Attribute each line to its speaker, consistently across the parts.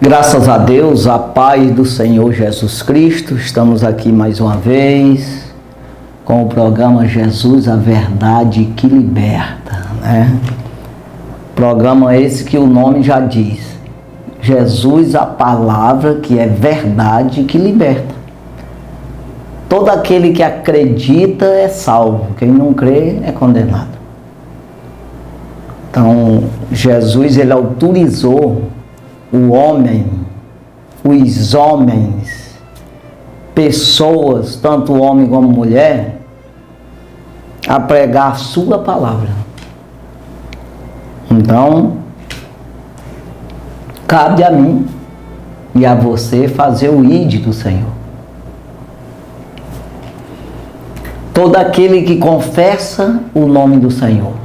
Speaker 1: Graças a Deus, a paz do Senhor Jesus Cristo, estamos aqui mais uma vez com o programa Jesus, a Verdade que Liberta, né? Programa esse que o nome já diz, Jesus, a palavra que é verdade que liberta. Todo aquele que acredita é salvo, quem não crê é condenado. Então, Jesus, ele autorizou o homem, os homens, pessoas, tanto homem como mulher, a pregar a sua palavra. Então, cabe a mim e a você fazer o ide do Senhor. Todo aquele que confessa o nome do Senhor,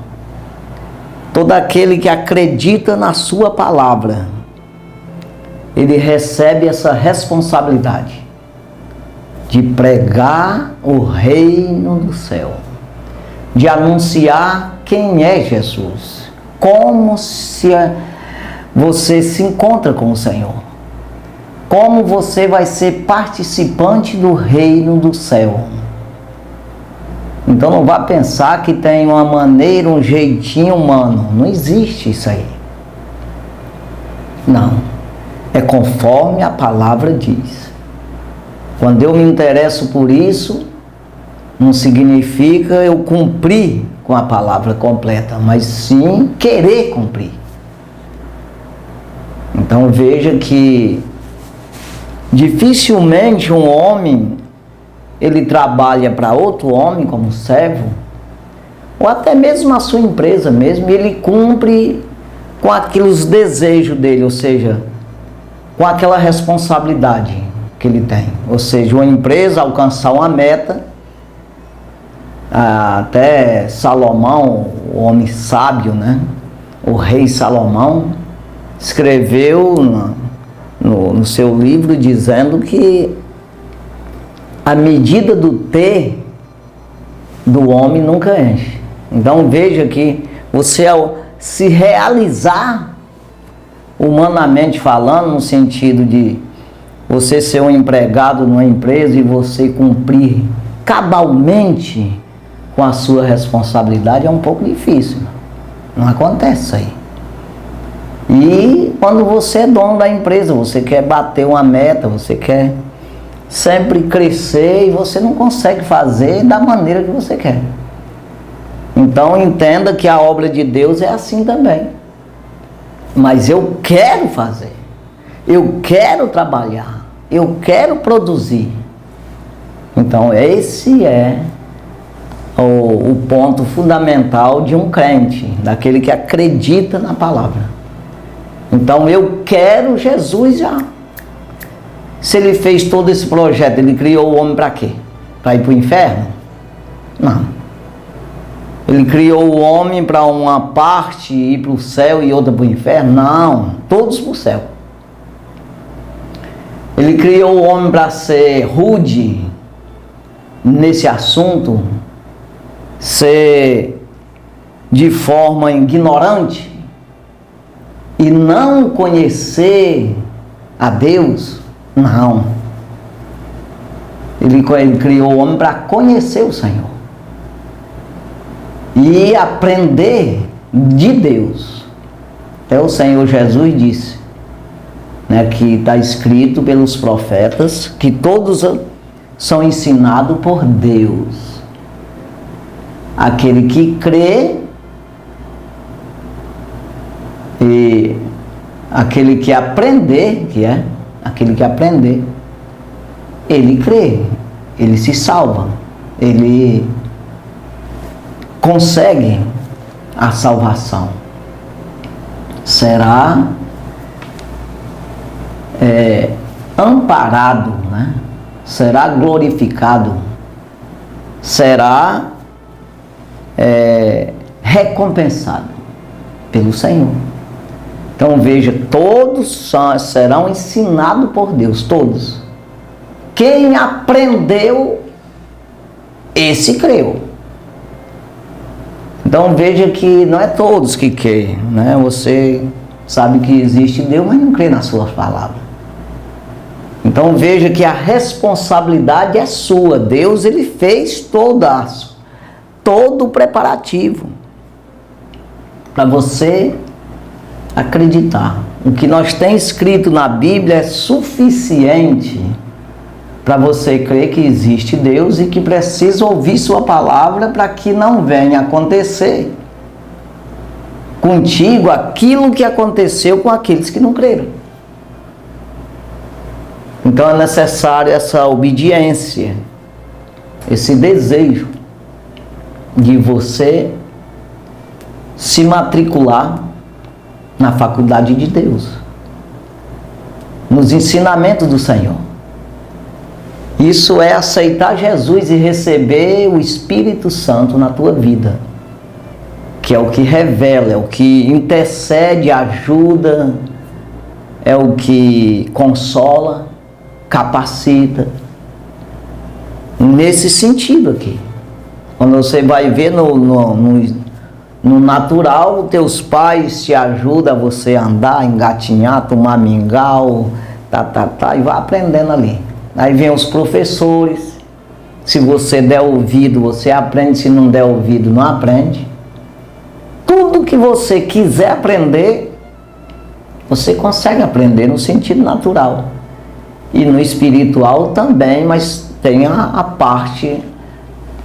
Speaker 1: todo aquele que acredita na sua palavra, ele recebe essa responsabilidade de pregar o reino do céu, de anunciar quem é Jesus, como você se encontra com o Senhor, como você vai ser participante do reino do céu. Então não vá pensar que tem uma maneira, um jeitinho humano, não existe isso aí. Não. É conforme a palavra diz. Quando eu me interesso por isso, não significa eu cumprir com a palavra completa, mas sim querer cumprir. Então veja que dificilmente um homem, ele trabalha para outro homem como servo, ou até mesmo a sua empresa mesmo, e ele cumpre com aqueles desejos dele, ou seja, com aquela responsabilidade que ele tem. Ou seja, uma empresa alcançar uma meta, até Salomão, o homem sábio, né? O rei Salomão, escreveu no seu livro dizendo que a medida do ter do homem nunca enche. Então veja que você, ao se realizar humanamente falando, no sentido de você ser um empregado numa empresa e você cumprir cabalmente com a sua responsabilidade, é um pouco difícil. Não acontece isso aí. E quando você é dono da empresa, você quer bater uma meta, você quer sempre crescer e você não consegue fazer da maneira que você quer. Então entenda que a obra de Deus é assim também. Mas eu quero fazer, eu quero trabalhar, eu quero produzir. Então esse é o ponto fundamental de um crente, daquele que acredita na palavra. Então eu quero Jesus já. Se ele fez todo esse projeto, ele criou o homem para quê? Para ir para o inferno? Não. Ele criou o homem para uma parte ir para o céu e outra para o inferno? Não, todos para o céu. Ele criou o homem para ser rude nesse assunto, ser de forma ignorante e não conhecer a Deus? Não. Ele criou o homem para conhecer o Senhor e aprender de Deus. Até o Senhor Jesus disse, né, que está escrito pelos profetas, que todos são ensinados por Deus. Aquele que crê e aquele que aprender, ele crê, ele se salva, ele consegue a salvação, será amparado, né? Será glorificado, será recompensado pelo Senhor. Então veja, todos serão ensinados por Deus, todos. Quem aprendeu, esse creu. Então veja que não é todos que querem, né? Você sabe que existe Deus, mas não crê nas suas palavras. Então veja que a responsabilidade é sua. Deus, ele fez todo o preparativo para você acreditar. O que nós temos escrito na Bíblia é suficiente para você crer que existe Deus e que precisa ouvir sua palavra para que não venha acontecer contigo aquilo que aconteceu com aqueles que não creram. Então é necessário essa obediência, esse desejo de você se matricular na faculdade de Deus, nos ensinamentos do Senhor. Isso é aceitar Jesus e receber o Espírito Santo na tua vida, que é o que revela, é o que intercede, ajuda, é o que consola, capacita. Nesse sentido aqui. Quando você vai ver no natural, teus pais te ajudam a você andar, engatinhar, tomar mingau, e vai aprendendo ali. Aí vem os professores. Se você der ouvido, você aprende. Se não der ouvido, não aprende. Tudo que você quiser aprender, você consegue aprender no sentido natural. E no espiritual também, mas tem a parte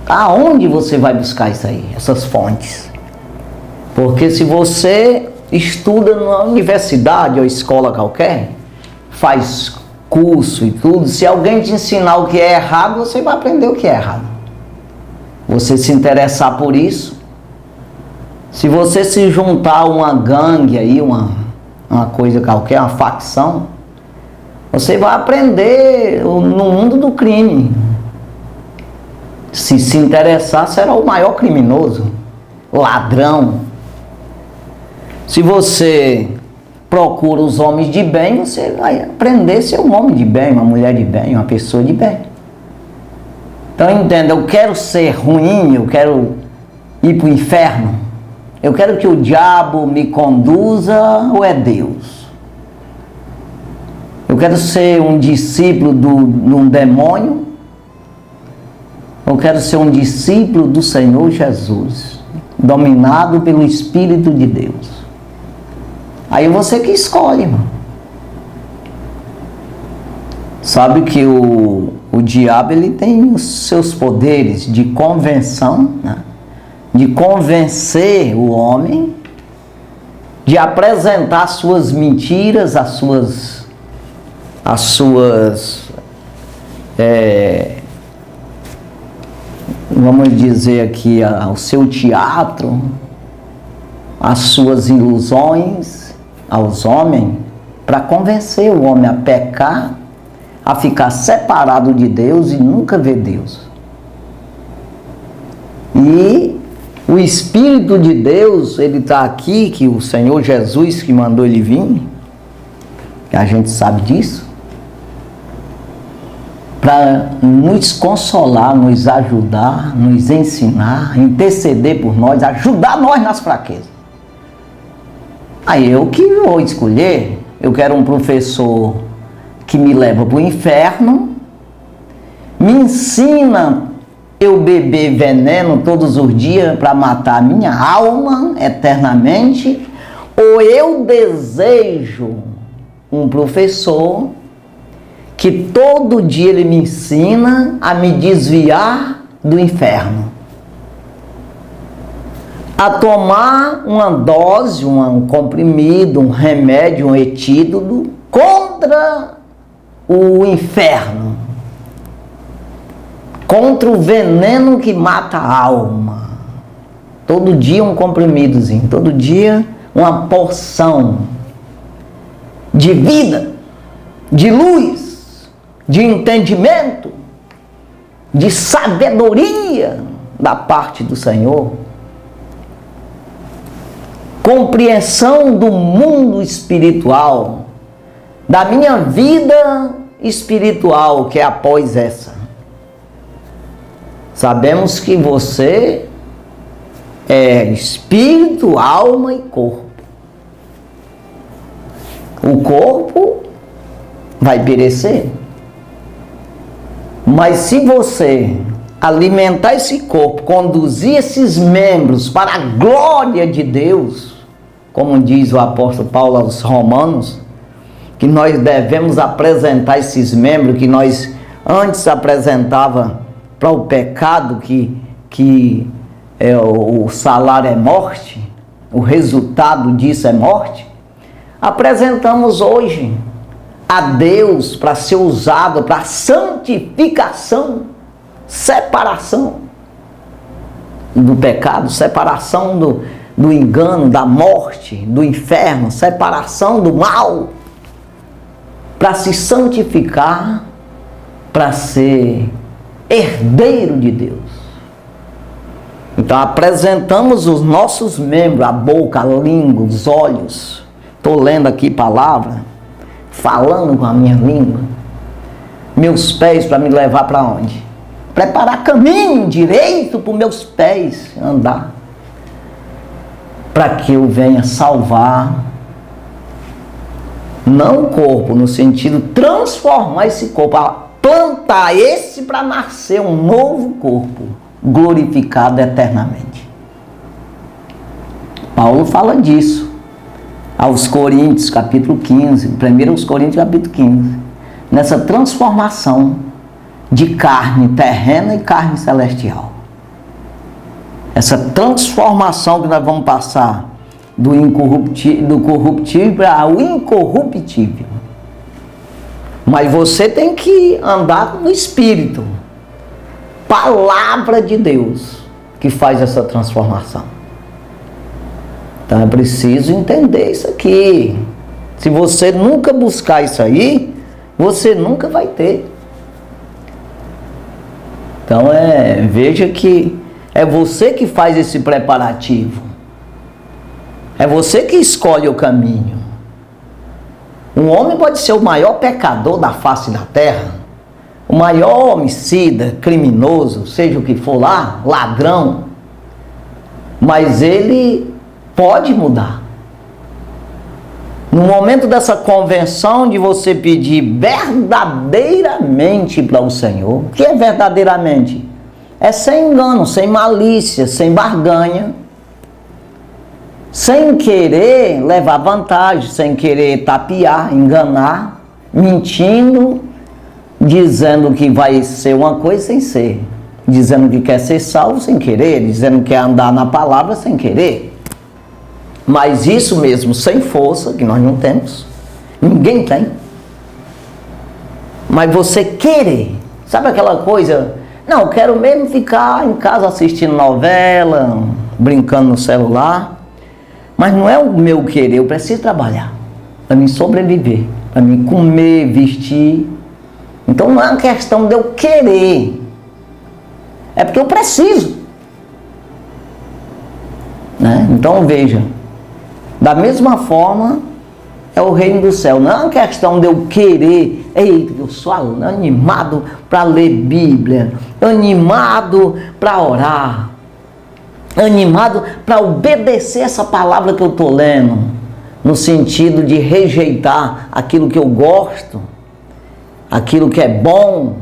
Speaker 1: aonde você vai buscar isso aí, essas fontes. Porque se você estuda numa universidade ou escola qualquer, faz curso e tudo, se alguém te ensinar o que é errado, você vai aprender o que é errado. Você se interessar por isso, se você se juntar a uma gangue aí, uma coisa qualquer, uma facção, você vai aprender no mundo do crime. Se interessar, será o maior criminoso, ladrão. Se você procura os homens de bem, você vai aprender a ser um homem de bem, uma mulher de bem, uma pessoa de bem. Então entenda, eu quero ser ruim, eu quero ir para o inferno, eu quero que o diabo me conduza, ou é Deus? Eu quero ser um discípulo de um demônio, eu quero ser um discípulo do Senhor Jesus, dominado pelo Espírito de Deus. Aí você que escolhe, irmão. Sabe que o diabo, ele tem os seus poderes de convenção, né? De convencer o homem, de apresentar suas mentiras, as suas vamos dizer aqui, o seu teatro, as suas ilusões aos homens, para convencer o homem a pecar, a ficar separado de Deus e nunca ver Deus. E o Espírito de Deus, ele está aqui, que o Senhor Jesus que mandou ele vir, que a gente sabe disso, para nos consolar, nos ajudar, nos ensinar, interceder por nós, ajudar nós nas fraquezas. Aí eu que vou escolher, eu quero um professor que me leva para o inferno, me ensina eu beber veneno todos os dias para matar a minha alma eternamente, ou eu desejo um professor que todo dia ele me ensina a me desviar do inferno, a tomar uma dose, um comprimido, um remédio, um etídoto contra o inferno, contra o veneno que mata a alma. Todo dia um comprimidozinho, todo dia uma porção de vida, de luz, de entendimento, de sabedoria da parte do Senhor, compreensão do mundo espiritual, da minha vida espiritual, que é após essa. Sabemos que você é espírito, alma e corpo. O corpo vai perecer. Mas se você alimentar esse corpo, conduzir esses membros para a glória de Deus, como diz o apóstolo Paulo aos Romanos, que nós devemos apresentar esses membros que nós antes apresentava para o pecado, que o salário é morte, o resultado disso é morte. Apresentamos hoje a Deus para ser usado para santificação, separação do pecado, separação do engano, da morte, do inferno, separação do mal, para se santificar, para ser herdeiro de Deus. Então apresentamos os nossos membros, a boca, a língua, os olhos. Estou lendo aqui palavra, falando com a minha língua. Meus pés para me levar para onde? Preparar caminho direito para os meus pés andar. Para que eu venha salvar, não o corpo, no sentido de transformar esse corpo, plantar esse para nascer um novo corpo, glorificado eternamente. Paulo fala disso aos Coríntios, capítulo 15, 1 Coríntios, capítulo 15, nessa transformação de carne terrena e carne celestial. Essa transformação que nós vamos passar do corruptível ao incorruptível. Mas você tem que andar no Espírito. Palavra de Deus que faz essa transformação. Então é preciso entender isso aqui. Se você nunca buscar isso aí, você nunca vai ter. Então veja que é você que faz esse preparativo. É você que escolhe o caminho. Um homem pode ser o maior pecador da face da terra, o maior homicida, criminoso, seja o que for lá, ladrão, mas ele pode mudar. No momento dessa convenção de você pedir verdadeiramente para o Senhor, o que é verdadeiramente? É sem engano, sem malícia, sem barganha, sem querer levar vantagem, sem querer tapear, enganar, mentindo, dizendo que vai ser uma coisa sem ser, dizendo que quer ser salvo sem querer, dizendo que quer andar na palavra sem querer. Mas isso mesmo, sem força, que nós não temos, ninguém tem. Mas você querer, sabe aquela coisa, não, eu quero mesmo ficar em casa assistindo novela, brincando no celular, mas não é o meu querer, eu preciso trabalhar, para mim sobreviver, para mim comer, vestir. Então não é uma questão de eu querer, é porque eu preciso. Né? Então veja, da mesma forma é o reino do céu, não é uma questão de eu querer, eita, eu sou animado para ler Bíblia, animado para orar, animado para obedecer essa palavra que eu estou lendo, no sentido de rejeitar aquilo que eu gosto, aquilo que é bom,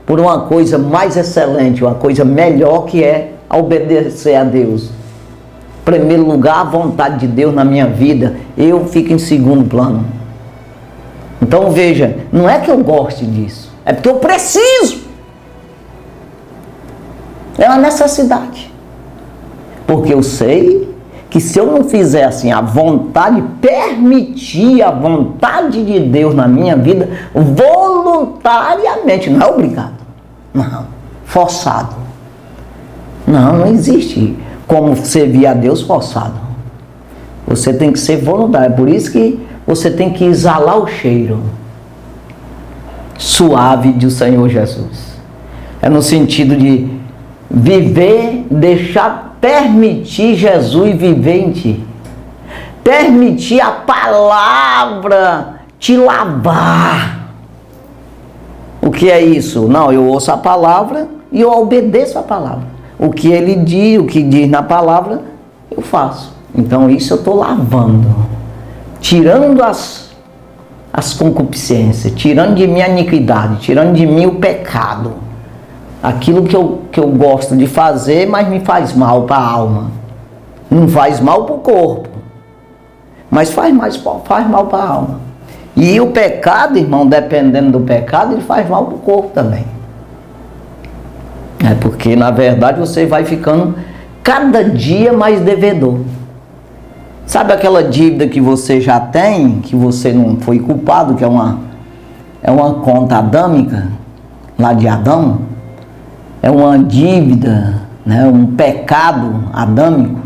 Speaker 1: por uma coisa mais excelente, uma coisa melhor, que é obedecer a Deus. Em primeiro lugar, a vontade de Deus na minha vida, eu fico em segundo plano. Então veja, não é que eu goste disso, é porque eu preciso. É uma necessidade. Porque eu sei que se eu não fizer assim, a vontade, permitir a vontade de Deus na minha vida, voluntariamente, não é obrigado, não, forçado. Não existe como servir a Deus forçado. Você tem que ser voluntário, por isso que você tem que exalar o cheiro suave do Senhor Jesus. É no sentido de viver, permitir Jesus viver em ti. Permitir a palavra te lavar. O que é isso? Não, eu ouço a palavra e eu obedeço a palavra. O que ele diz, o que diz na palavra, eu faço. Então isso eu estou lavando. Tirando as as concupiscências, tirando de mim a iniquidade, tirando de mim o pecado. Aquilo que eu gosto de fazer, mas me faz mal para a alma. Não faz mal para o corpo, mas faz mal para a alma. E o pecado, irmão, dependendo do pecado, ele faz mal para o corpo também. É porque, na verdade, você vai ficando cada dia mais devedor. Sabe aquela dívida que você já tem, que você não foi culpado, que é uma conta adâmica, lá de Adão? É uma dívida, né, um pecado adâmico,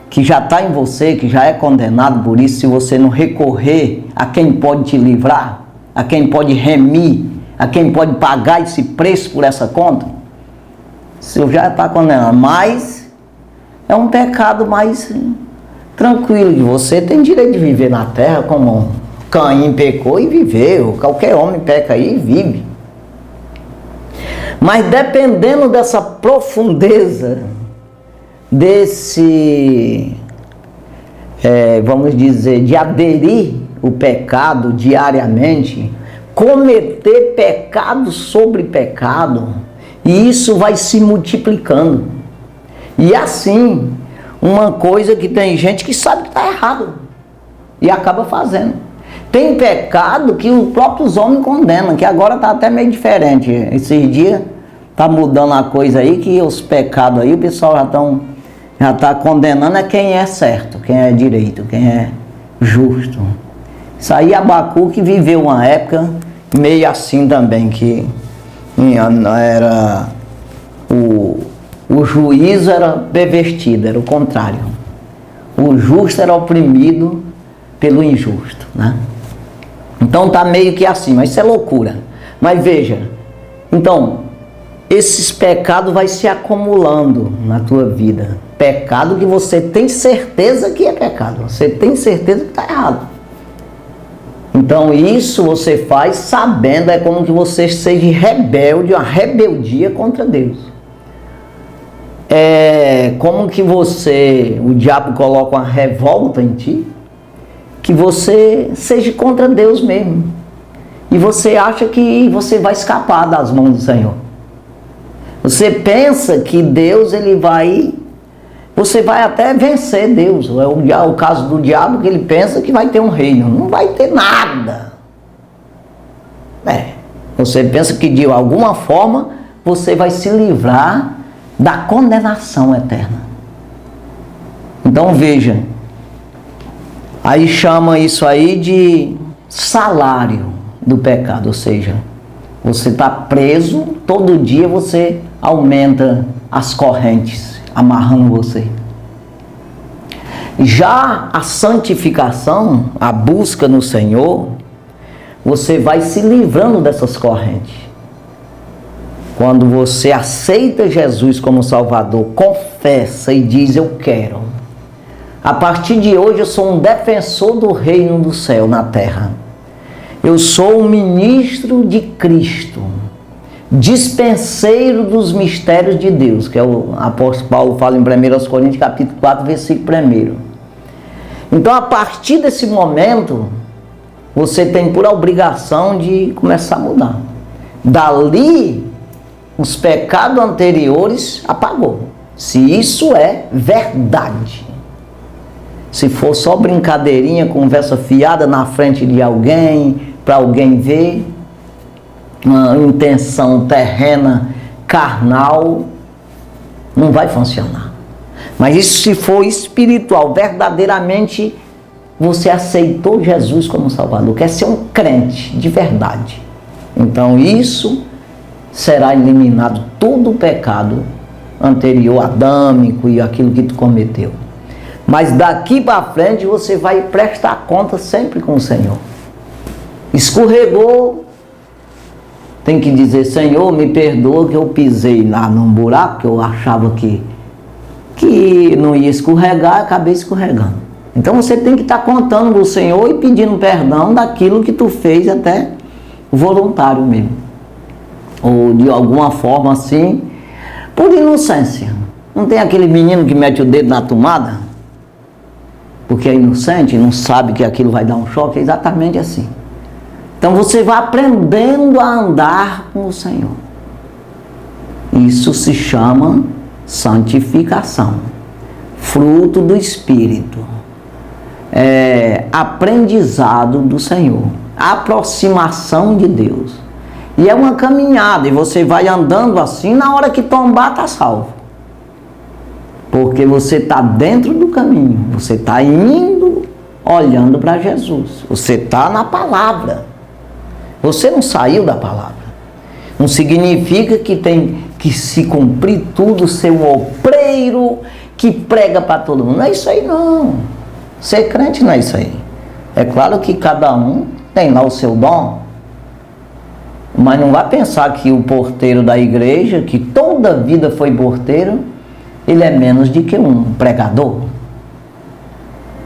Speaker 1: que já está em você, que já é condenado por isso. Se você não recorrer a quem pode te livrar, a quem pode remir, a quem pode pagar esse preço por essa conta, você já está condenado. Mas é um pecado mais tranquilo, que você tem direito de viver na terra como Caim pecou e viveu. Qualquer homem peca aí e vive. Mas dependendo dessa profundeza, desse, vamos dizer, de aderir o pecado diariamente, cometer pecado sobre pecado, e isso vai se multiplicando. E assim, uma coisa que tem gente que sabe que está errado e acaba fazendo. Tem pecado que os próprios homens condenam, que agora está até meio diferente. Esses dias está mudando a coisa aí, que os pecados aí, o pessoal já está condenando é quem é certo, quem é direito, quem é justo. Isso aí Abacuque viveu uma época meio assim também, que era o juízo era pervertido, era o contrário. O justo era oprimido pelo injusto, né? Então tá meio que assim, mas isso é loucura. Mas veja, então, esses pecados vai se acumulando na tua vida. Pecado que você tem certeza que é pecado, você tem certeza que está errado. Então isso você faz sabendo, é como que você seja rebelde, uma rebeldia contra Deus. É como que o diabo coloca uma revolta em ti, que você seja contra Deus mesmo. E você acha que você vai escapar das mãos do Senhor. Você pensa que Deus, você vai até vencer Deus. É o caso do diabo, que ele pensa que vai ter um reino. Não vai ter nada. Você pensa que de alguma forma você vai se livrar da condenação eterna. Então veja, aí chama isso aí de salário do pecado, ou seja, você está preso, todo dia você aumenta as correntes, amarrando você. Já a santificação, a busca no Senhor, você vai se livrando dessas correntes. Quando você aceita Jesus como Salvador, confessa e diz: eu quero. A partir de hoje eu sou um defensor do reino do céu na terra. Eu sou um ministro de Cristo, dispenseiro dos mistérios de Deus, que é o apóstolo Paulo fala em 1 Coríntios capítulo 4, versículo 1. Então, a partir desse momento, você tem por obrigação de começar a mudar. Dali, os pecados anteriores apagou. Se isso é verdade. Se for só brincadeirinha, conversa fiada na frente de alguém, para alguém ver, uma intenção terrena, carnal, não vai funcionar. Mas isso, se for espiritual, verdadeiramente você aceitou Jesus como Salvador, quer ser um crente de verdade, então isso será eliminado todo o pecado anterior, adâmico e aquilo que tu cometeu. Mas daqui para frente você vai prestar conta sempre com o Senhor. Escorregou, tem que dizer: Senhor, me perdoa que eu pisei lá num buraco, que eu achava que não ia escorregar, acabei escorregando. Então você tem que estar contando com o Senhor e pedindo perdão daquilo que tu fez, até voluntário mesmo. Ou de alguma forma assim, por inocência. Não tem aquele menino que mete o dedo na tomada porque é inocente, não sabe que aquilo vai dar um choque? É exatamente assim. Então você vai aprendendo a andar com o Senhor. Isso se chama santificação, fruto do Espírito, aprendizado do Senhor, aproximação de Deus. E é uma caminhada, e você vai andando assim, na hora que tombar está salvo. Porque você está dentro do caminho, você está indo, olhando para Jesus, você está na palavra, você não saiu da palavra. Não significa que tem que se cumprir tudo, ser um obreiro que prega para todo mundo. Não é isso aí não. Ser crente não é isso aí. É claro que cada um tem lá o seu dom, mas não vai pensar que o porteiro da igreja, que toda a vida foi porteiro, ele é menos do que um pregador.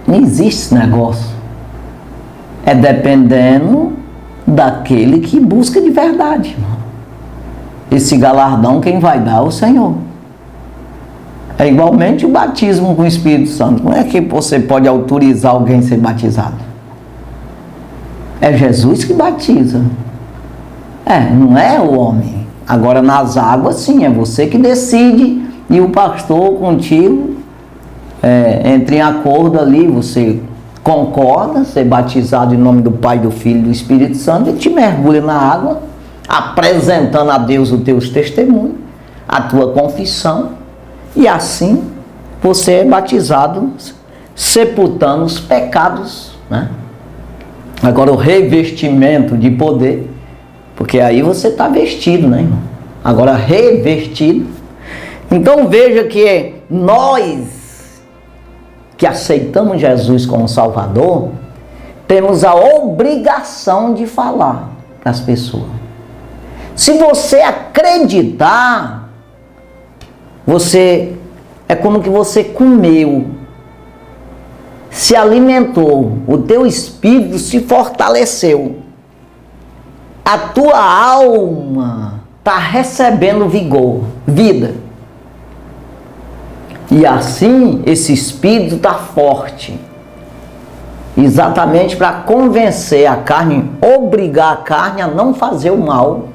Speaker 1: Não existe esse negócio. É dependendo daquele que busca de verdade, irmão. Esse galardão quem vai dar é o Senhor. É igualmente o batismo com o Espírito Santo. Não é que você pode autorizar alguém a ser batizado. É Jesus que batiza. Não é o homem. Agora nas águas sim, é você que decide e o pastor contigo entra em acordo ali, você concorda, ser batizado em nome do Pai, do Filho e do Espírito Santo, e te mergulha na água, apresentando a Deus os teus testemunhos, a tua confissão, e assim você é batizado, sepultando os pecados, né? Agora o revestimento de poder, porque aí você está vestido, né, irmão? Agora revestido. Então veja que nós que aceitamos Jesus como Salvador, temos a obrigação de falar para as pessoas. Se você acreditar, é como que você comeu, se alimentou, o teu espírito se fortaleceu, a tua alma está recebendo vigor, vida. E assim esse espírito está forte, exatamente para convencer a carne, obrigar a carne a não fazer o mal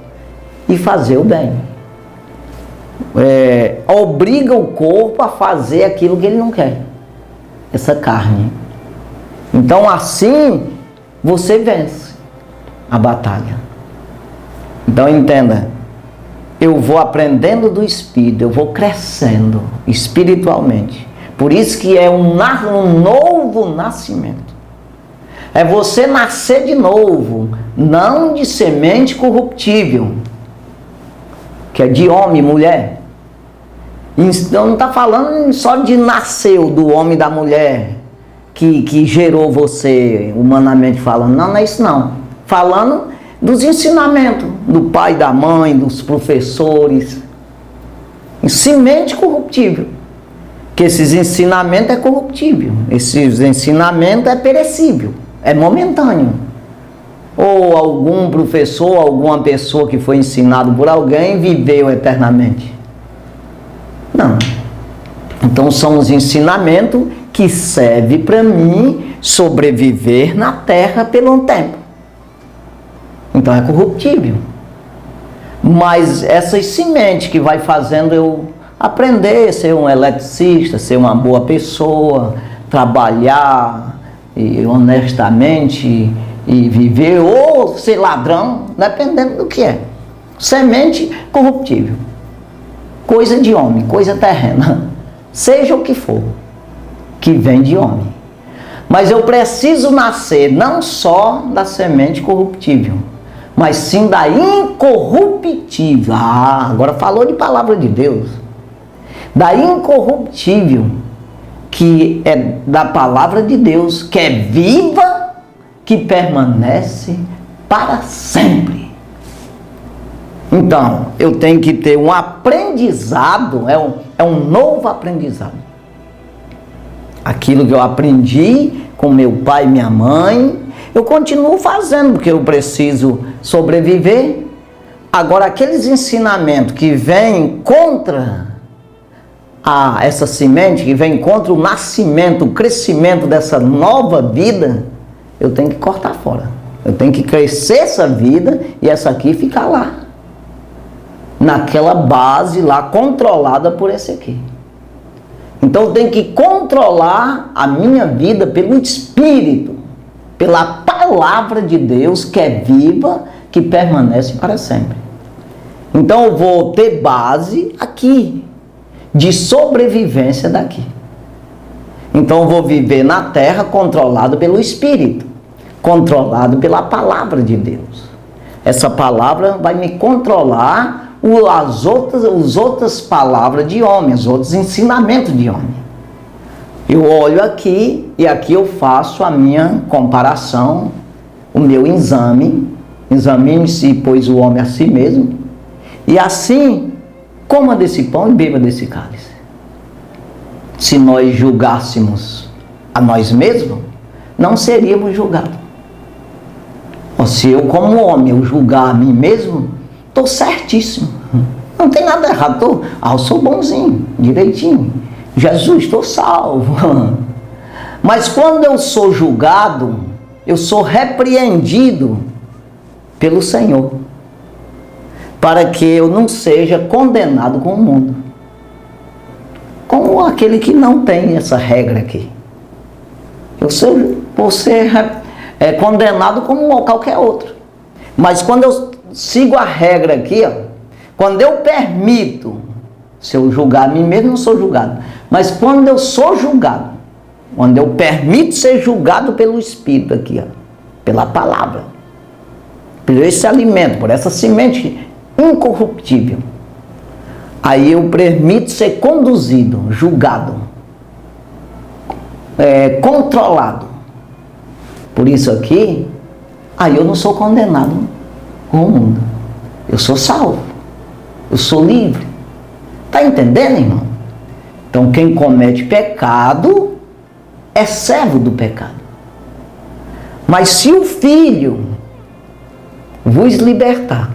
Speaker 1: e fazer o bem. Obriga o corpo a fazer aquilo que ele não quer, essa carne. Então assim você vence a batalha. Então entenda, eu vou aprendendo do Espírito, eu vou crescendo espiritualmente. Por isso que é um novo nascimento. É você nascer de novo, não de semente corruptível, que é de homem e mulher. Então não está falando só de nascer do homem e da mulher, que gerou você, humanamente falando. Não é isso não. Falando dos ensinamentos do pai, da mãe, dos professores. Semente corruptível. Que esses ensinamentos é corruptível. Esses ensinamentos é perecível. É momentâneo. Ou algum professor, alguma pessoa que foi ensinado por alguém viveu eternamente. Não. Então são os ensinamentos que servem para mim sobreviver na terra pelo tempo. Então é corruptível. Mas essas sementes que vai fazendo eu aprender a ser um eletricista, ser uma boa pessoa, trabalhar honestamente e viver, ou ser ladrão, dependendo do que é. Semente corruptível. Coisa de homem, coisa terrena. Seja o que for, que vem de homem. Mas eu preciso nascer não só da semente corruptível, mas sim da incorruptível. Agora falou de palavra de Deus. Da incorruptível, que é da palavra de Deus, que é viva, que permanece para sempre. Então, eu tenho que ter um aprendizado, é um novo aprendizado. Aquilo que eu aprendi com meu pai e minha mãe, eu continuo fazendo, porque eu preciso sobreviver. Agora, aqueles ensinamentos que vêm contra essa semente, que vem contra o nascimento, o crescimento dessa nova vida, eu tenho que cortar fora. Eu tenho que crescer essa vida e essa aqui ficar lá. Naquela base lá, controlada por esse aqui. Então eu tenho que controlar a minha vida pelo Espírito, pela palavra de Deus que é viva, que permanece para sempre. Então eu vou ter base aqui, de sobrevivência daqui. Então eu vou viver na terra controlado pelo Espírito, controlado pela palavra de Deus. Essa palavra vai me controlar as outras palavras de homem, os outros ensinamentos de homem. Eu olho aqui e aqui eu faço a minha comparação, o meu exame. Examine-se, pois, o homem a si mesmo. E assim, coma desse pão e beba desse cálice. Se nós julgássemos a nós mesmos, não seríamos julgados. Ou se eu, como homem, eu julgar a mim mesmo, estou certíssimo. Não tem nada errado. Eu sou bonzinho, direitinho. Jesus, estou salvo. Mas quando eu sou julgado, eu sou repreendido pelo Senhor, para que eu não seja condenado com o mundo, como aquele que não tem essa regra aqui. Eu vou ser condenado como qualquer outro. Mas quando eu sigo a regra aqui, ó, quando eu permito, se eu julgar a mim mesmo, não sou julgado. Mas quando eu sou julgado, quando eu permito ser julgado pelo Espírito aqui, ó, pela palavra, por esse alimento, por essa semente incorruptível, aí eu permito ser conduzido, julgado, controlado por isso aqui, aí eu não sou condenado com o mundo. Eu sou salvo. Eu sou livre. Está entendendo, irmão? Então quem comete pecado é servo do pecado. Mas se o Filho vos libertar,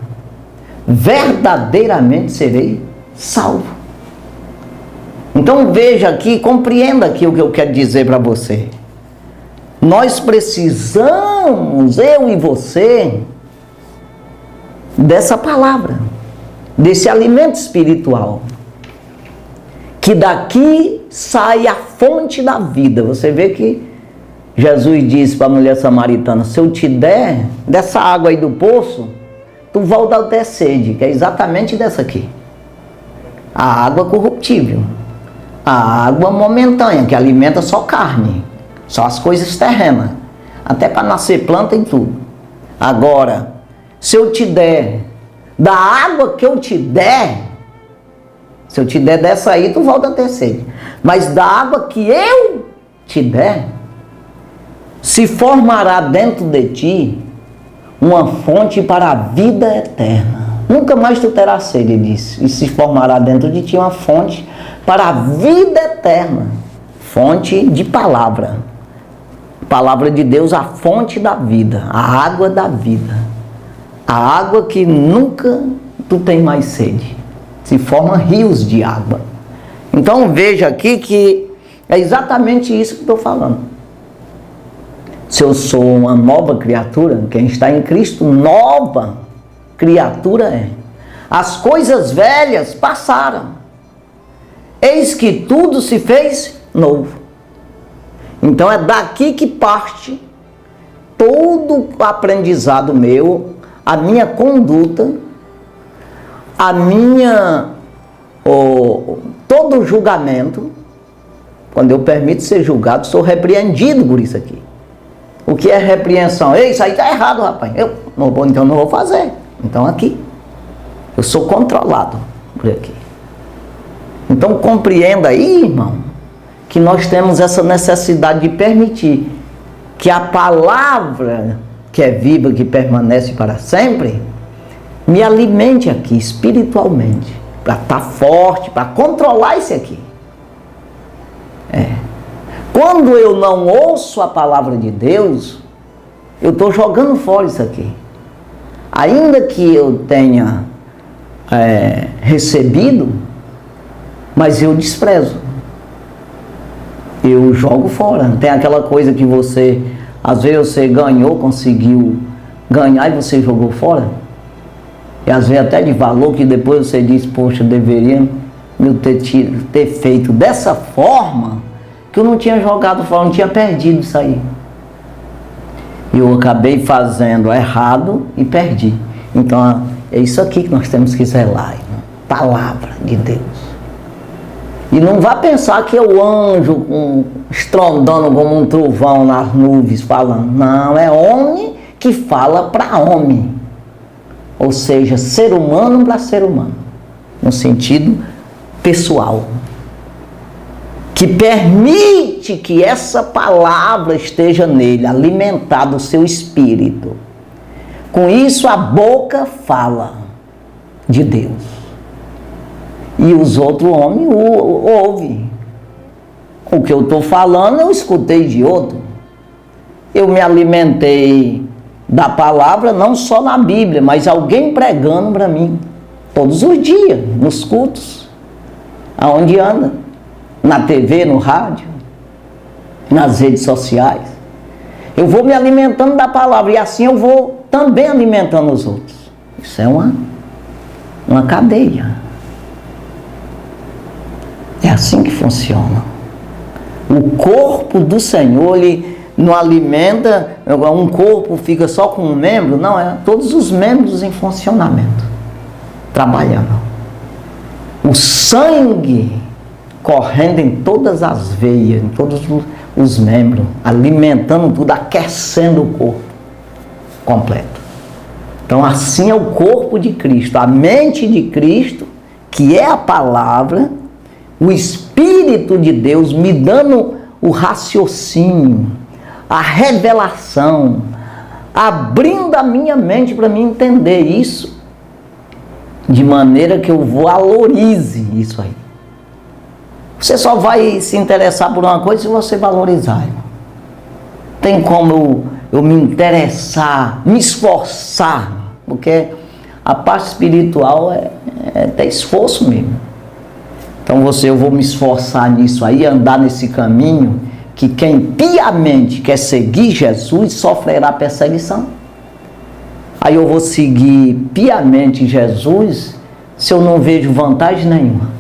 Speaker 1: verdadeiramente serei salvo. Então veja aqui, compreenda aqui o que eu quero dizer para você. Nós precisamos, eu e você, dessa palavra, desse alimento espiritual, que daqui sai a fonte da vida. Você vê que Jesus disse para a mulher samaritana: se eu te der dessa água aí do poço, tu volta a ter sede, que é exatamente dessa aqui. A água corruptível, a água momentânea, que alimenta só carne, só as coisas terrenas, até para nascer planta e tudo. Agora, se eu te der da água que eu te der, se eu te der dessa aí, tu volta a ter sede. Mas da água que eu te der, se formará dentro de ti uma fonte para a vida eterna. Nunca mais tu terás sede, ele disse. E se formará dentro de ti uma fonte para a vida eterna. Fonte de palavra. Palavra de Deus, a fonte da vida, a água da vida. A água que nunca tu tem mais sede. Se formam rios de água. Então veja aqui que é exatamente isso que estou falando. Se eu sou uma nova criatura, quem está em Cristo, nova criatura é. As coisas velhas passaram. Eis que tudo se fez novo. Então é daqui que parte todo o aprendizado meu, a minha conduta, a minha, todo o julgamento. Quando eu permito ser julgado, sou repreendido por isso aqui. O que é repreensão? Ei, isso aí está errado, rapaz. Então não vou fazer. Então aqui. Eu sou controlado por aqui. Então compreenda aí, irmão, que nós temos essa necessidade de permitir que a palavra que é viva, que permanece para sempre, me alimente aqui espiritualmente, para estar forte, para controlar isso aqui. Quando eu não ouço a palavra de Deus, eu estou jogando fora isso aqui. Ainda que eu tenha recebido, mas eu desprezo. Eu jogo fora. Tem aquela coisa que você, às vezes você ganhou, conseguiu ganhar e você jogou fora? E às vezes até de valor, que depois você diz, poxa, deveria eu ter feito dessa forma, que eu não tinha jogado fora, não tinha perdido isso aí. E eu acabei fazendo errado e perdi. Então é isso aqui que nós temos que zelar, irmão. Palavra de Deus. E não vá pensar que é o anjo estrondando como um trovão nas nuvens falando. Não, é homem que fala para homem. Ou seja, ser humano para ser humano. No sentido pessoal. Que permite que essa palavra esteja nele, alimentado o seu espírito. Com isso a boca fala de Deus. E os outros homens ouvem. O que eu estou falando eu escutei de outro. Eu me alimentei da palavra não só na Bíblia, mas alguém pregando para mim. Todos os dias, nos cultos. Aonde anda. Na TV, no rádio. Nas redes sociais. Eu vou me alimentando da palavra e assim eu vou também alimentando os outros. Isso é uma cadeia. É assim que funciona. O corpo do Senhor, ele não alimenta, um corpo fica só com um membro, não, é todos os membros em funcionamento, trabalhando. O sangue correndo em todas as veias, em todos os membros, alimentando tudo, aquecendo o corpo completo. Então assim é o corpo de Cristo, a mente de Cristo, que é a palavra, o Espírito de Deus me dando o raciocínio, a revelação, abrindo a minha mente para mim entender isso, de maneira que eu valorize isso aí. Você só vai se interessar por uma coisa se você valorizar, irmão. Tem como eu me interessar, me esforçar, porque a parte espiritual é até esforço mesmo. Então eu vou me esforçar nisso aí, andar nesse caminho, que quem piamente quer seguir Jesus sofrerá perseguição. Aí eu vou seguir piamente Jesus se eu não vejo vantagem nenhuma.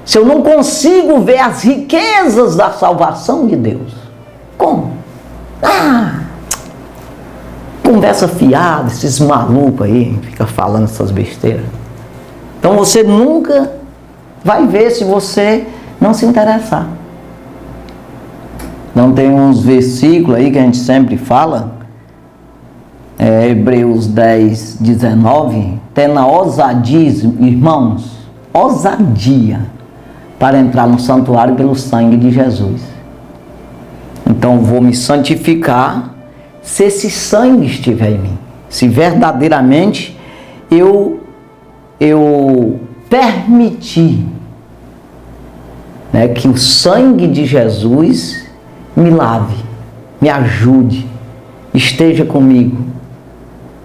Speaker 1: Se eu não consigo ver as riquezas da salvação de Deus. Como? Conversa fiada, esses malucos aí, fica falando essas besteiras. Então você nunca vai ver se você não se interessar. Não tem uns versículos aí que a gente sempre fala, Hebreus 10, 19, tendo a ousadia, irmãos, ousadia, para entrar no santuário pelo sangue de Jesus. Então vou me santificar se esse sangue estiver em mim. Se verdadeiramente eu permitir, né, que o sangue de Jesus me lave, me ajude, esteja comigo.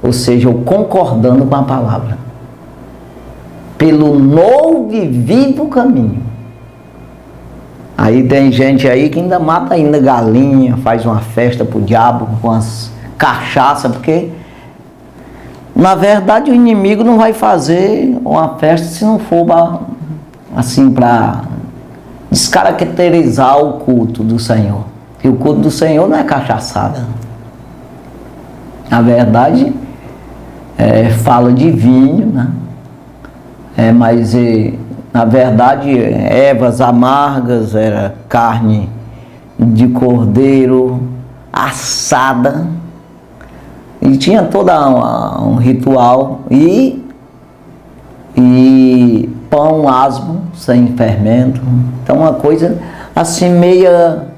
Speaker 1: Ou seja, eu concordando com a palavra. Pelo novo e vivo caminho. Aí tem gente aí que ainda mata ainda galinha, faz uma festa pro diabo com as cachaça, porque na verdade o inimigo não vai fazer uma festa se não for assim para descaracterizar o culto do Senhor. E o culto do Senhor não é cachaçada. Na verdade, fala de vinho, né? Mas na verdade ervas amargas, era carne de cordeiro assada, e tinha todo um ritual, e pão asmo, sem fermento. Então uma coisa assim meia,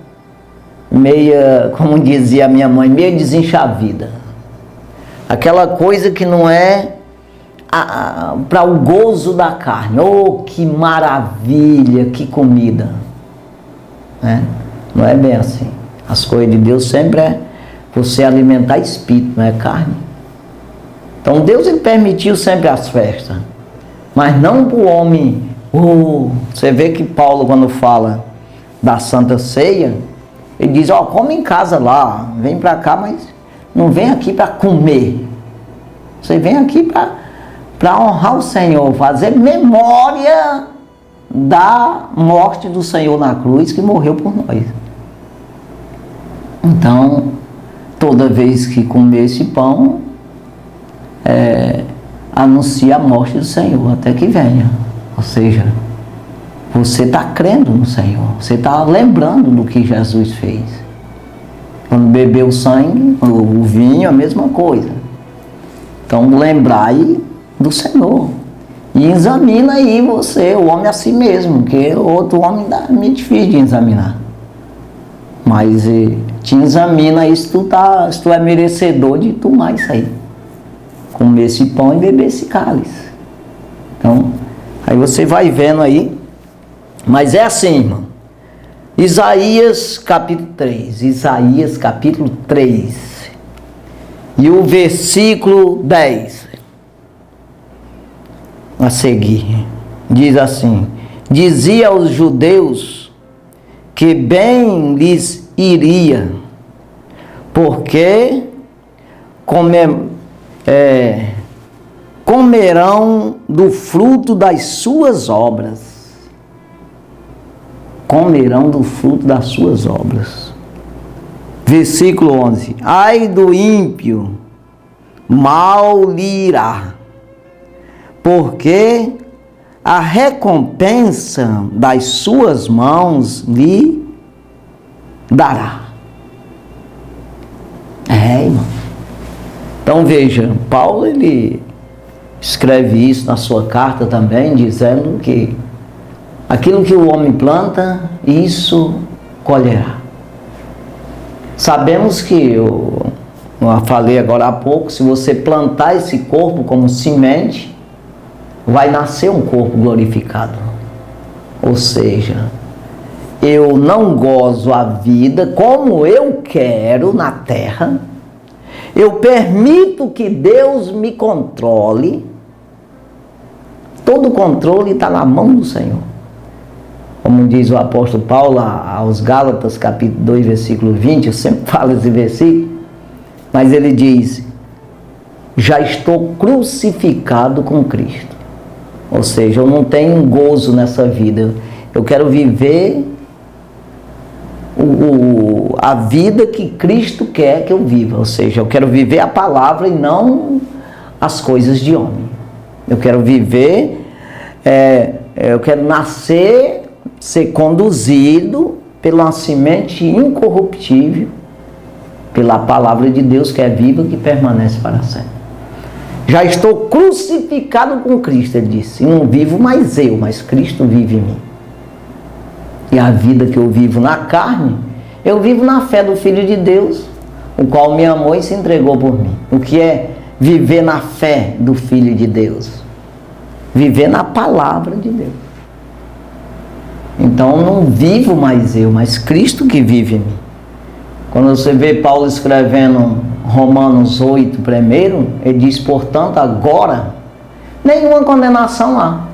Speaker 1: como dizia a minha mãe, meia desenchavida. Aquela coisa que não é para o gozo da carne. Oh, que maravilha, que comida, né? Não é bem assim. As coisas de Deus sempre é você alimentar espírito, não é carne. Então Deus, ele permitiu sempre as festas, mas não para o homem. Você vê que Paulo, quando fala da Santa Ceia, ele diz, come em casa lá, vem para cá, mas não vem aqui para comer. Você vem aqui para honrar o Senhor, fazer memória da morte do Senhor na cruz, que morreu por nós. Então, toda vez que comer esse pão, anuncia a morte do Senhor até que venha. Ou seja, você está crendo no Senhor, você está lembrando do que Jesus fez. Quando bebeu o sangue, o vinho, a mesma coisa. Então lembrai do Senhor. E examina aí você, o homem a si mesmo, que o outro homem é meio difícil de examinar. Mas te examina aí se tu é merecedor de tomar isso aí. Comer esse pão e beber esse cálice. Então, aí você vai vendo aí. Mas é assim, irmão. Isaías capítulo 3. Isaías capítulo 3. E o versículo 10. A seguir. Diz assim: dizia aos judeus que bem lhes iria, porque comerão do fruto das suas obras. Comerão do fruto das suas obras. Versículo 11. Ai do ímpio, mal lhe irá, porque a recompensa das suas mãos lhe dará. Irmão. Então veja, Paulo ele escreve isso na sua carta também, dizendo que aquilo que o homem planta, isso colherá. Sabemos que, eu falei agora há pouco, se você plantar esse corpo como semente, vai nascer um corpo glorificado. Ou seja, eu não gozo a vida como eu quero na terra, eu permito que Deus me controle, todo o controle está na mão do Senhor. Como diz o apóstolo Paulo aos Gálatas, capítulo 2, versículo 20, eu sempre falo esse versículo, mas ele diz: já estou crucificado com Cristo. Ou seja, eu não tenho um gozo nessa vida, eu quero viver a vida que Cristo quer que eu viva. Ou seja, eu quero viver a palavra e não as coisas de homem. Eu quero viver, eu quero nascer, ser conduzido pela semente incorruptível, pela palavra de Deus que é viva, que permanece para sempre. Já estou crucificado com Cristo, ele disse. Não vivo mais eu, mas Cristo vive em mim. E a vida que eu vivo na carne, eu vivo na fé do Filho de Deus, o qual me amou e se entregou por mim. O que é viver na fé do Filho de Deus? Viver na palavra de Deus. Então não vivo mais eu, mas Cristo que vive em mim. Quando você vê Paulo escrevendo Romanos 8 primeiro, ele diz: portanto agora nenhuma condenação há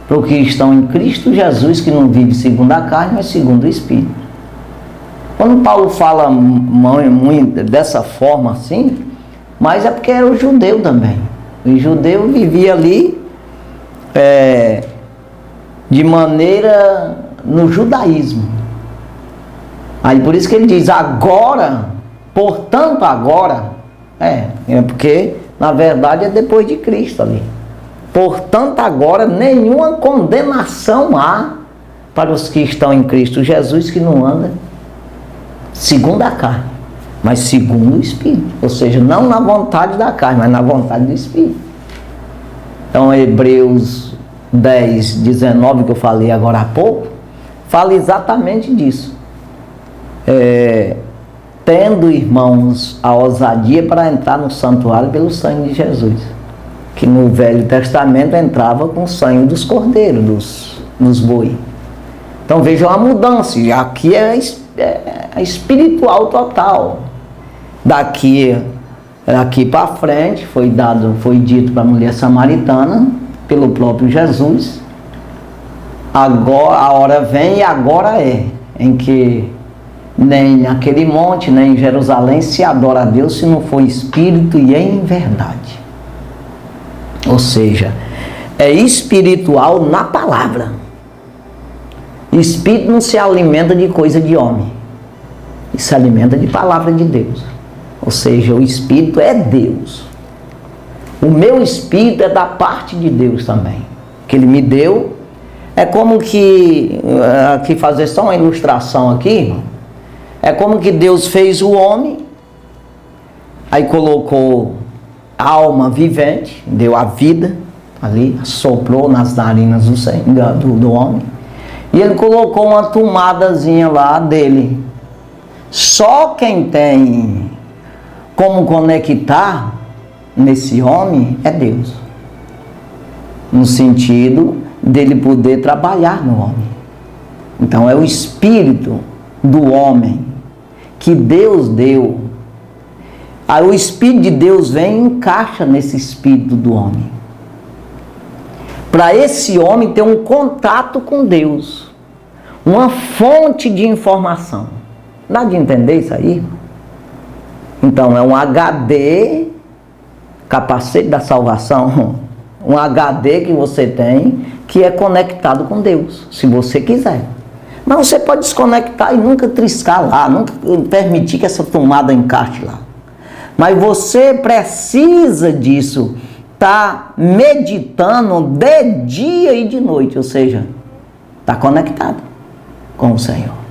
Speaker 1: para os que estão em Cristo Jesus, que não vive segundo a carne, mas segundo o Espírito. Quando Paulo fala muito dessa forma assim, mas é porque era o judeu também. O judeu vivia ali de maneira no judaísmo. Aí por isso que ele diz agora, portanto agora, porque na verdade é depois de Cristo ali. Portanto agora nenhuma condenação há para os que estão em Cristo Jesus, que não anda segundo a carne, mas segundo o Espírito. Ou seja, não na vontade da carne, mas na vontade do Espírito. Então Hebreus 10, 19, que eu falei agora há pouco, fala exatamente disso. Tendo, irmãos, a ousadia para entrar no santuário pelo sangue de Jesus, que no Velho Testamento entrava com o sangue dos cordeiros, dos boi. Então vejam a mudança, aqui é espiritual total. Daqui para frente foi dito para a mulher samaritana pelo próprio Jesus: agora a hora vem e agora em que nem naquele monte, nem em Jerusalém se adora a Deus se não for espírito e em verdade. Ou seja, é espiritual na palavra. Espírito não se alimenta de coisa de homem, e se alimenta de palavra de Deus. Ou seja, o espírito é Deus. O meu espírito é da parte de Deus também, que Ele me deu. É como que, aqui fazer só uma ilustração aqui, é como que Deus fez o homem, aí colocou a alma vivente, deu a vida ali, soprou nas narinas do homem, e Ele colocou uma tomadazinha lá dele. Só quem tem como conectar nesse homem é Deus, no sentido dele poder trabalhar no homem. Então é o espírito do homem que Deus deu. Aí o espírito de Deus vem e encaixa nesse espírito do homem, para esse homem ter um contato com Deus, uma fonte de informação. Dá de entender isso aí? Então é um HD, capacete da salvação, um HD que você tem, que é conectado com Deus, se você quiser. Mas você pode desconectar e nunca triscar lá, nunca permitir que essa tomada encaixe lá. Mas você precisa disso, tá meditando de dia e de noite, ou seja, está conectado com o Senhor.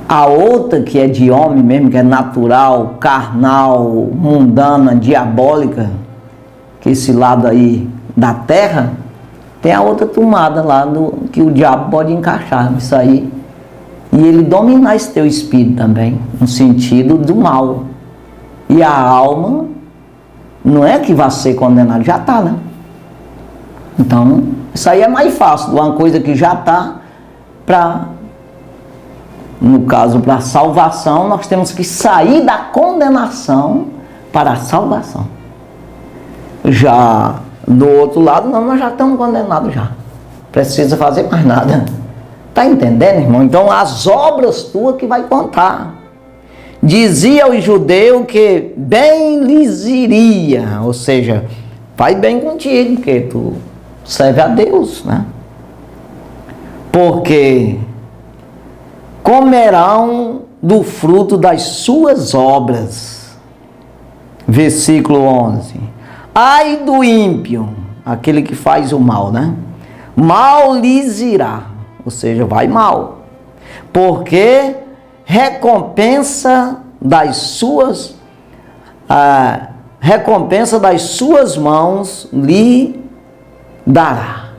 Speaker 1: A outra que é de homem mesmo, que é natural, carnal, mundana, diabólica, que esse lado aí da terra, tem a outra tomada lá que o diabo pode encaixar nisso aí, e ele dominar esse teu espírito também, no sentido do mal. E a alma não é que vai ser condenada, já está, né? Então, isso aí é mais fácil, uma coisa que já está, no caso, para a salvação, nós temos que sair da condenação para a salvação. Já do outro lado, não, nós já estamos condenados já. Precisa fazer mais nada. Está entendendo, irmão? Então, as obras tuas que vai contar. Dizia o judeu que bem lhes iria, ou seja, vai bem contigo, porque tu serve a Deus, né? Porque comerão do fruto das suas obras. Versículo 11. Ai do ímpio, aquele que faz o mal, né? Mal lhes irá, ou seja, vai mal, porque recompensa das suas mãos lhe dará.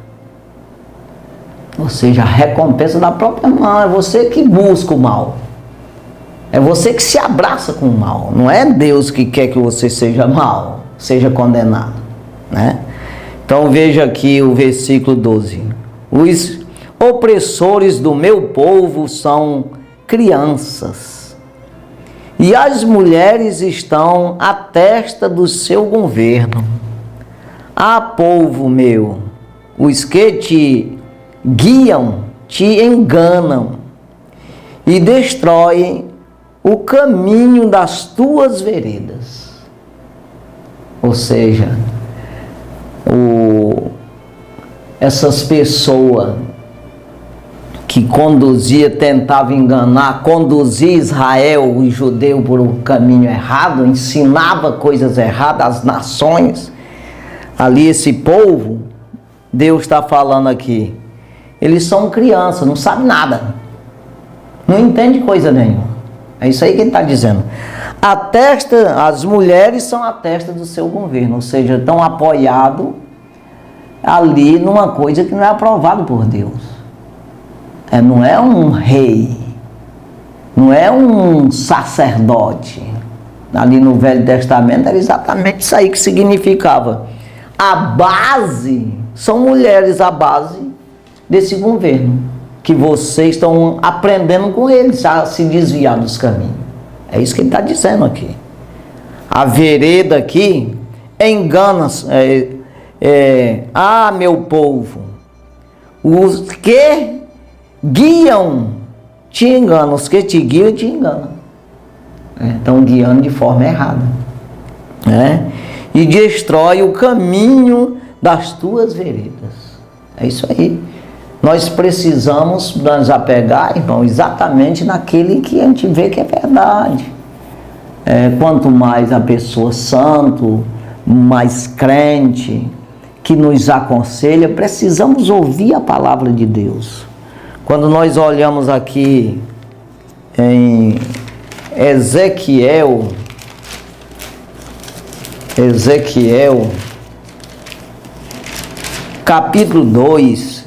Speaker 1: Ou seja, a recompensa da própria mão. É você que busca o mal, é você que se abraça com o mal. Não é Deus que quer que você seja mal, seja condenado, né? Então veja aqui o versículo 12. Os opressores do meu povo são crianças, e as mulheres estão à testa do seu governo. Ah, povo meu, os que te guiam te enganam e destroem o caminho das tuas veredas. Ou seja, essas pessoas que tentava enganar, conduzir Israel, o judeu, por um caminho errado, ensinava coisas erradas às nações. Ali esse povo, Deus está falando aqui, eles são crianças, não sabem nada, não entende coisa nenhuma. É isso aí que ele está dizendo. As mulheres são a testa do seu governo, ou seja, estão apoiados ali numa coisa que não é aprovado por Deus. Não é um rei, não é um sacerdote. Ali no Velho Testamento era exatamente isso aí que significava. A base, são mulheres a base desse governo, que vocês estão aprendendo com eles a se desviar dos caminhos. É isso que ele está dizendo aqui. A vereda aqui engana. Meu povo, os que guiam te enganam, os que te guiam te enganam. Estão guiando de forma errada. E destrói o caminho das tuas veredas. É isso aí. Nós precisamos nos apegar, irmão, exatamente naquele que a gente vê que é verdade. Quanto mais a pessoa santo, mais crente, que nos aconselha, precisamos ouvir a palavra de Deus. Quando nós olhamos aqui em Ezequiel, capítulo 2,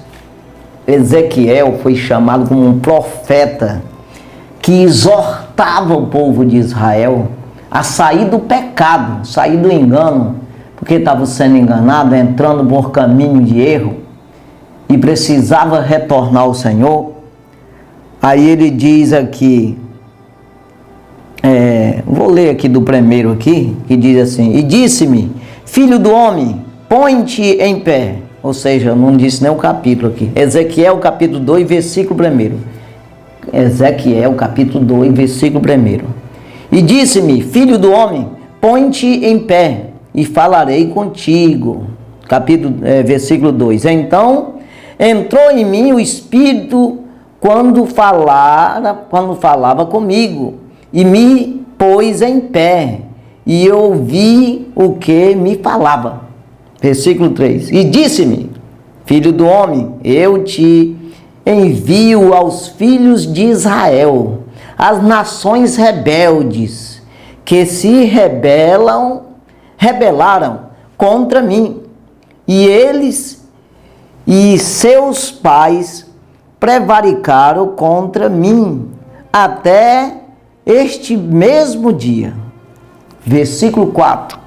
Speaker 1: Ezequiel foi chamado como um profeta que exortava o povo de Israel a sair do pecado, sair do engano, porque estava sendo enganado, entrando por caminho de erro e precisava retornar ao Senhor. Aí ele diz aqui, vou ler aqui do primeiro aqui, que diz assim: e disse-me, filho do homem, põe-te em pé. Ou seja, não disse nem o capítulo aqui. Ezequiel capítulo 2, versículo 1. Ezequiel capítulo 2, versículo 1. E disse-me, filho do homem, põe-te em pé e falarei contigo. Versículo 2. Então entrou em mim o Espírito quando falava comigo, e me pôs em pé, e ouvi o que me falava. Versículo 3. E disse-me, filho do homem, eu te envio aos filhos de Israel, as nações rebeldes, que se rebelaram contra mim, e eles e seus pais prevaricaram contra mim, até este mesmo dia. Versículo 4.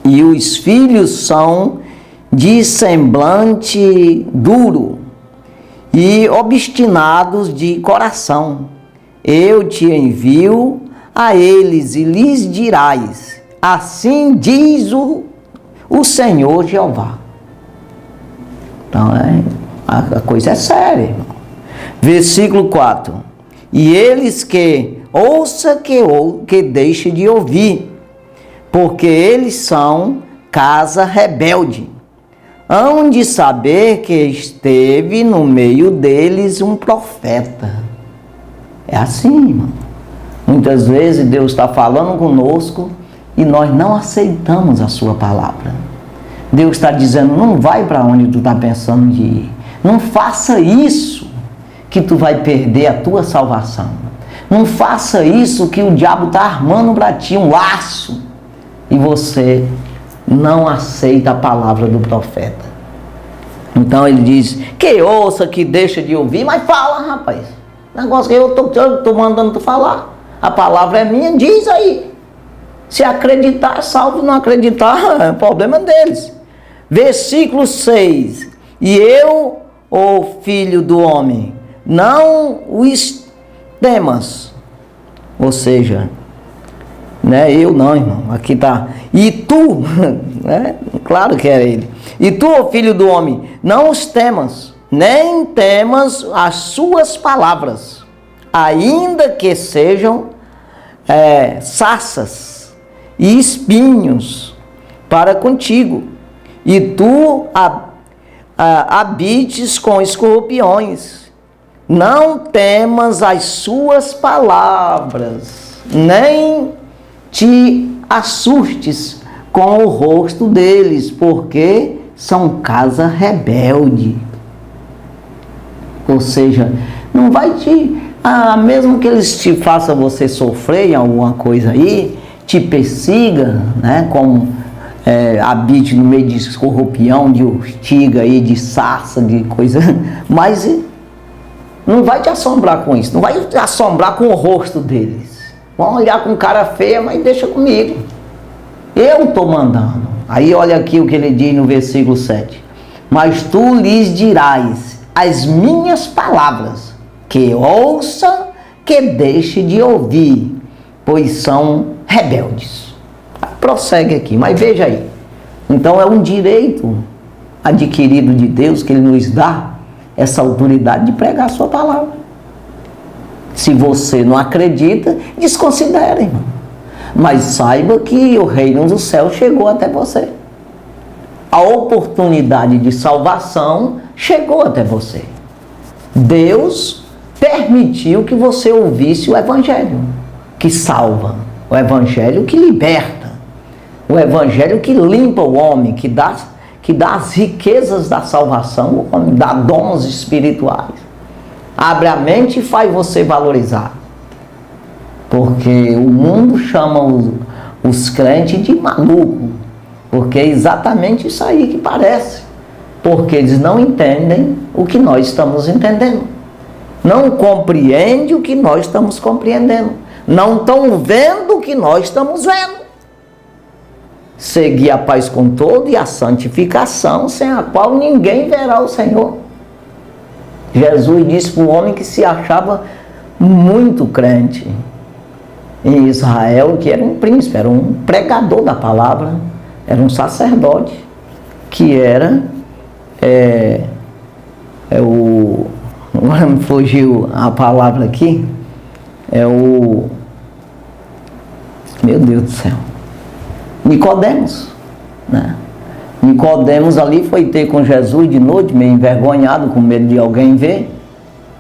Speaker 1: E os filhos são de semblante duro e obstinados de coração. Eu te envio a eles e lhes dirás, assim diz o Senhor Jeová. Então a coisa é séria, irmão. Versículo 4. E eles que ouça que deixe de ouvir, porque eles são casa rebelde. Hão de saber que esteve no meio deles um profeta. É assim, irmão. Muitas vezes Deus está falando conosco e nós não aceitamos a sua palavra. Deus está dizendo, não vai para onde tu está pensando de ir. Não faça isso que tu vai perder a tua salvação. Não faça isso que o diabo está armando para ti, um laço. E você não aceita a palavra do profeta. Então ele diz, que ouça, que deixa de ouvir, mas fala, rapaz. Negócio que eu estou mandando tu falar. A palavra é minha, diz aí. Se acreditar, salvo. Não acreditar, é problema deles. Versículo 6. E eu, ó filho do homem, não os temas. Ou seja, eu não, irmão, aqui está. E tu, claro que era ele. E tu, ó filho do homem, não os temas, nem temas as suas palavras, ainda que sejam sarças e espinhos para contigo, e tu habites com escorpiões. Não temas as suas palavras, nem te assustes com o rosto deles, porque são casa rebelde. Ou seja, não vai mesmo que eles te façam você sofrer em alguma coisa aí, te persiga, como habite no meio de escorpião, de urtiga aí, de sarça, de coisa, mas não vai te assombrar com isso, não vai te assombrar com o rosto deles. Vão olhar com cara feia, mas deixa comigo. Eu estou mandando. Aí olha aqui o que ele diz no versículo 7. Mas tu lhes dirás as minhas palavras, que ouça, que deixe de ouvir, pois são rebeldes. Prossegue aqui, mas veja aí. Então é um direito adquirido de Deus que Ele nos dá, essa autoridade de pregar a sua palavra. Se você não acredita, desconsidere, irmão. Mas saiba que o reino do céu chegou até você. A oportunidade de salvação chegou até você. Deus permitiu que você ouvisse o Evangelho que salva, o Evangelho que liberta, o Evangelho que limpa o homem, que dá as riquezas da salvação, o homem dá dons espirituais. Abre a mente e faz você valorizar. Porque o mundo chama os crentes de maluco. Porque é exatamente isso aí que parece. Porque eles não entendem o que nós estamos entendendo. Não compreendem o que nós estamos compreendendo. Não estão vendo o que nós estamos vendo. Seguir a paz com todo e a santificação, sem a qual ninguém verá o Senhor. Jesus disse para o homem que se achava muito crente em Israel, que era um príncipe, era um pregador da palavra, era um sacerdote, que era agora me fugiu a palavra aqui, meu Deus do céu, Nicodemos, né? Nicodemos ali foi ter com Jesus de noite, meio envergonhado, com medo de alguém ver,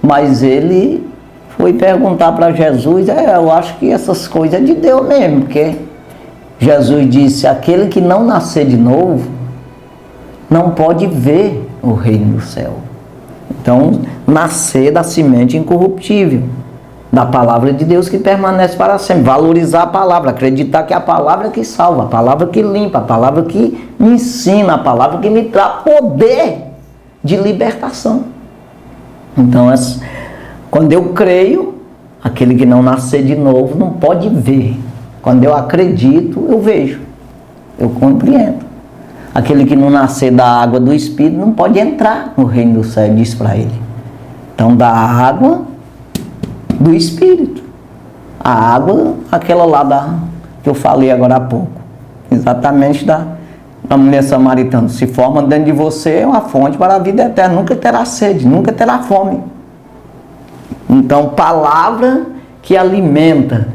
Speaker 1: mas ele foi perguntar para Jesus, eu acho que essas coisas é de Deus mesmo, porque Jesus disse, aquele que não nascer de novo, não pode ver o reino do céu. Então, nascer da semente incorruptível, da palavra de Deus que permanece para sempre. Valorizar a palavra, acreditar que é a palavra que salva, a palavra que limpa, a palavra que me ensina, a palavra que me traz poder de libertação. Então, quando eu creio, aquele que não nascer de novo não pode ver. Quando eu acredito, eu vejo, eu compreendo. Aquele que não nascer da água do Espírito não pode entrar no reino do céu, diz para ele. Então, da água do Espírito. A água, aquela lá que eu falei agora há pouco. Exatamente da mulher samaritana. Se forma dentro de você uma fonte para a vida eterna. Nunca terá sede, nunca terá fome. Então, palavra que alimenta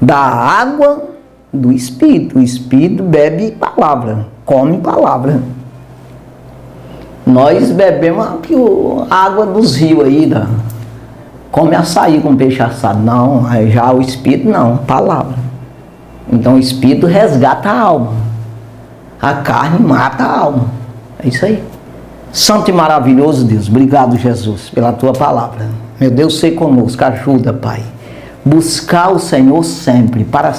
Speaker 1: da água do Espírito. O Espírito bebe palavra, come palavra. Nós bebemos a água dos rios aí, come açaí com peixe assado. Não, já o Espírito não, palavra. Então o Espírito resgata a alma. A carne mata a alma. É isso aí. Santo e maravilhoso Deus, obrigado Jesus pela tua palavra. Meu Deus, sei conosco, ajuda, Pai. Buscar o Senhor sempre, para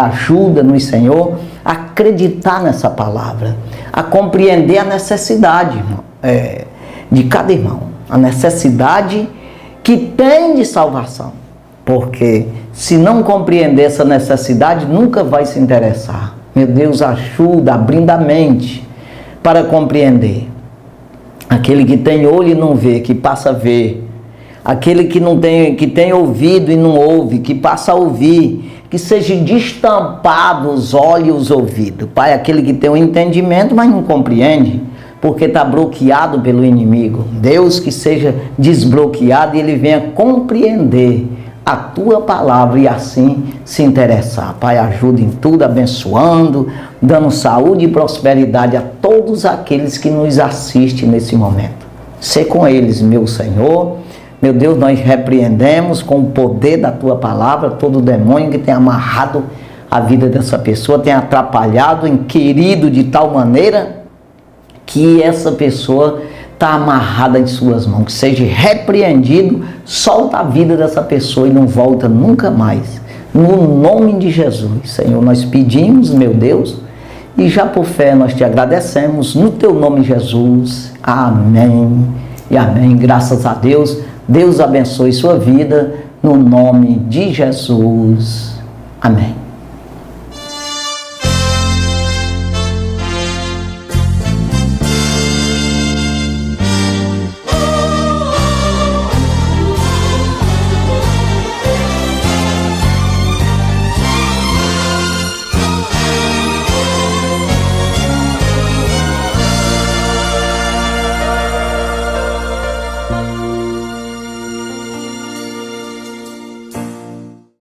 Speaker 1: ajuda-nos, Senhor, a acreditar nessa palavra, a compreender a necessidade, irmão, de cada irmão, a necessidade que tem de salvação, porque se não compreender essa necessidade, nunca vai se interessar. Meu Deus, ajuda, abrindo a mente para compreender. Aquele que tem olho e não vê, que passa a ver. Aquele que tem ouvido e não ouve, que passa a ouvir, que seja destampado os olhos e os ouvidos. Pai, aquele que tem o entendimento, mas não compreende, porque está bloqueado pelo inimigo. Deus, que seja desbloqueado e ele venha compreender a tua palavra e assim se interessar. Pai, ajuda em tudo, abençoando, dando saúde e prosperidade a todos aqueles que nos assistem nesse momento. Sê com eles, meu Senhor. Meu Deus, nós repreendemos com o poder da tua palavra todo demônio que tem amarrado a vida dessa pessoa, tem atrapalhado, inquirido de tal maneira que essa pessoa está amarrada em suas mãos. Que seja repreendido, solta a vida dessa pessoa e não volta nunca mais. No nome de Jesus, Senhor, nós pedimos, meu Deus, e já por fé nós te agradecemos, no teu nome, Jesus. Amém e amém. Graças a Deus. Deus abençoe sua vida, no nome de Jesus. Amém.